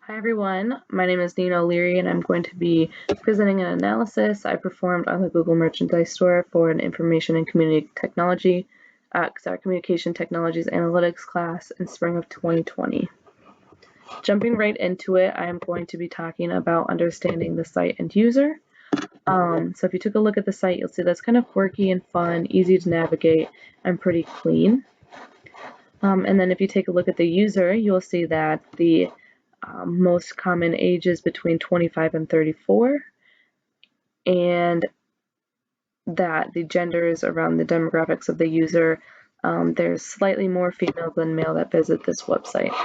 Hi everyone, my name is Nina O'Leary and I'm going to be presenting an analysis I performed on the Google Merchandise Store for an Information and Communication Technologies Analytics class in spring of 2020. Jumping right into it, I am going to be talking about understanding the site and user. So if you took a look at the site, you'll see that's kind of quirky and fun, easy to navigate, and pretty clean. And then if you take a look at the user, you'll see that the most common ages between 25 and 34, and that the genders around the demographics of the user, there's slightly more female than male that visit this website.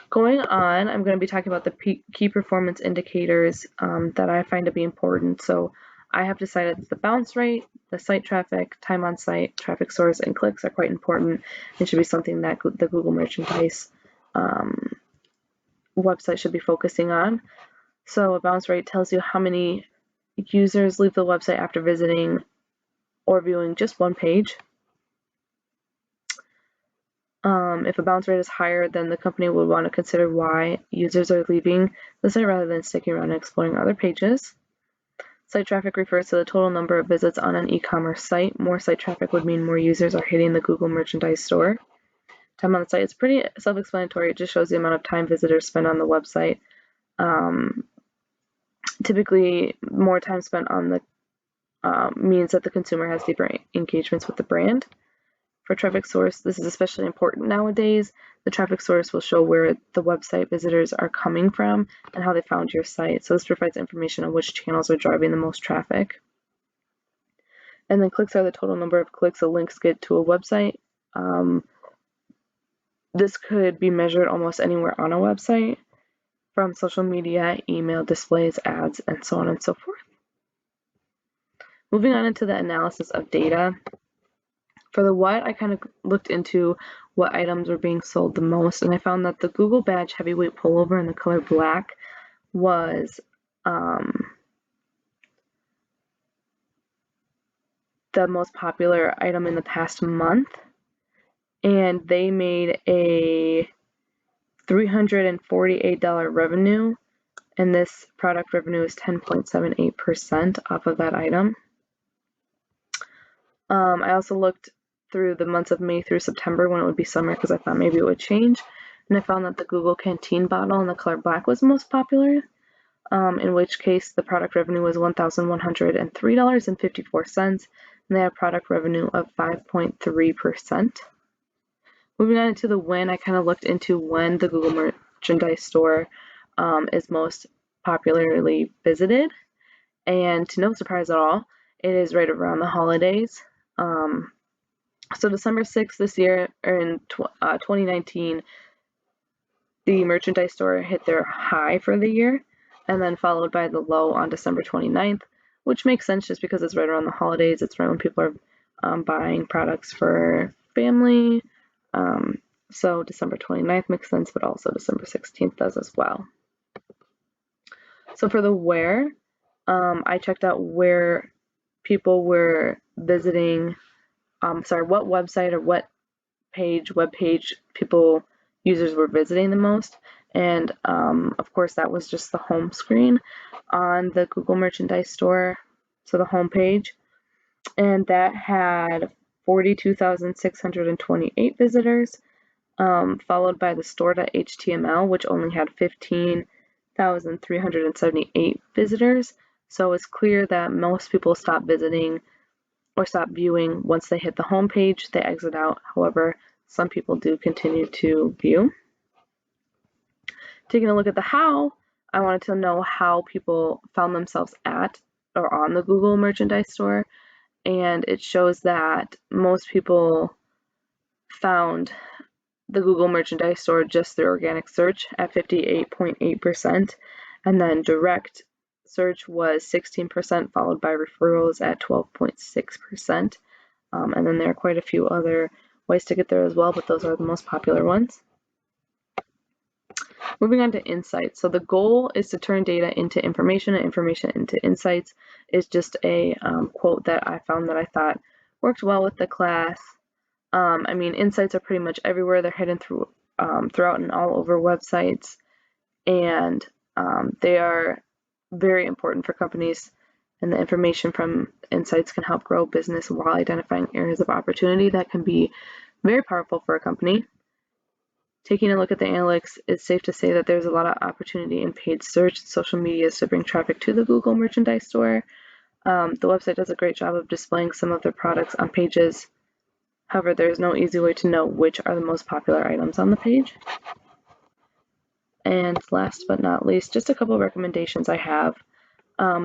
Going on, I'm going to be talking about the key performance indicators that I find to be important. So I have decided that the bounce rate, the site traffic, time on site, traffic source, and clicks are quite important. It should be something that the Google Merchandise website should be focusing on. So a bounce rate tells you how many users leave the website after visiting or viewing just one page. If a bounce rate is higher, then the company would want to consider why users are leaving the site rather than sticking around and exploring other pages. Site traffic refers to the total number of visits on an e-commerce site. More site traffic would mean more users are hitting the Google Merchandise Store. Time on the site is pretty self-explanatory. It just shows the amount of time visitors spend on the website. Typically, more time spent on the means that the consumer has deeper engagements with the brand. For traffic source, this is especially important nowadays. The traffic source will show where the website visitors are coming from and how they found your site. So this provides information on which channels are driving the most traffic. And then clicks are the total number of clicks the links get to a website. This could be measured almost anywhere on a website, from social media, email, displays, ads, and so on and so forth. Moving on into the analysis of data. For the what, I kind of looked into what items were being sold the most, and I found that the Google Badge heavyweight pullover in the color black was the most popular item in the past month, and they made a $348 revenue, and this product revenue is 10.78% off of that item. I also looked through the months of May through September when it would be summer because I thought maybe it would change, and I found that the Google Canteen bottle in the color black was most popular, in which case the product revenue was $1,103.54, and they had a product revenue of 5.3%. Moving on into the when, I kind of looked into when the Google Merchandise Store is most popularly visited, and to no surprise at all, it is right around the holidays. So December 6th this year, or in 2019, the Merchandise Store hit their high for the year, and then followed by the low on December 29th, which makes sense just because it's right around the holidays. It's right when people are buying products for family. So December 29th makes sense, but also December 16th does as well. So for the where, I checked out where people were visiting, what website or what web page users were visiting the most. And of course, that was just the home screen on the Google Merchandise Store, so the home page. And that had 42,628 visitors, followed by the store.html, which only had 15,378 visitors. So it's clear that most people stop visiting or stop viewing once they hit the home page. They exit out. However, some people do continue to view. Taking a look at the how, I wanted to know how people found themselves at or on the Google Merchandise Store, and it shows that most people found the Google Merchandise Store just through organic search at 58.8%, and then direct search was 16%, followed by referrals at 12.6%. And then there are quite a few other ways to get there as well, but those are the most popular ones. Moving on to insights. So the goal is to turn data into information and information into insights is just a quote that I found that I thought worked well with the class. I mean, insights are pretty much everywhere. They're hidden throughout and all over websites, and they are very important for companies, and the information from insights can help grow business while identifying areas of opportunity that can be very powerful for a company. Taking a look at the analytics, it's safe to say that there's a lot of opportunity in paid search and social media to bring traffic to the Google Merchandise Store. The website does a great job of displaying some of their products on pages. However, there's no easy way to know which are the most popular items on the page. And last but not least, just a couple of recommendations I have.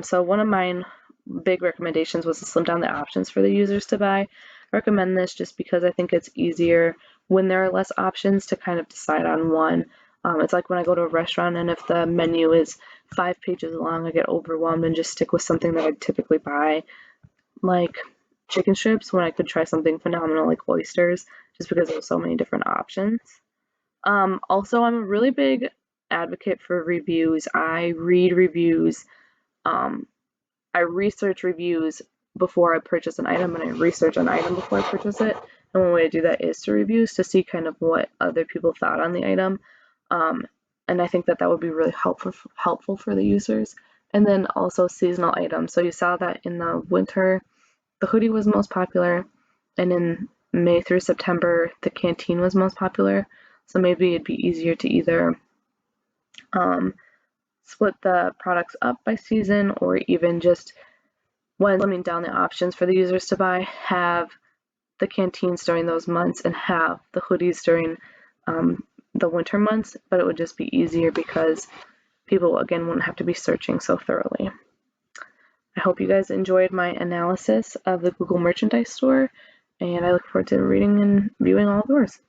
So one of mine big recommendations was to slim down the options for the users to buy. I recommend this just because I think it's easier when there are less options to kind of decide on one. It's like when I go to a restaurant and if the menu is 5 pages long, I get overwhelmed and just stick with something that I typically buy, like chicken strips, when I could try something phenomenal like oysters, just because there's so many different options. Also, I'm a really big advocate for reviews. I read reviews. I research reviews before I purchase an item, and I research an item before I purchase it. And one way to do that is through reviews to see kind of what other people thought on the item. And I think that that would be really helpful for the users. And then also seasonal items. So you saw that in the winter, the hoodie was most popular, and in May through September, the canteen was most popular. So maybe it'd be easier to either split the products up by season, or even just when slimming down the options for the users to buy, have the canteens during those months and have the hoodies during the winter months, but it would just be easier because people, again, wouldn't have to be searching so thoroughly. I hope you guys enjoyed my analysis of the Google Merchandise Store, and I look forward to reading and viewing all of yours.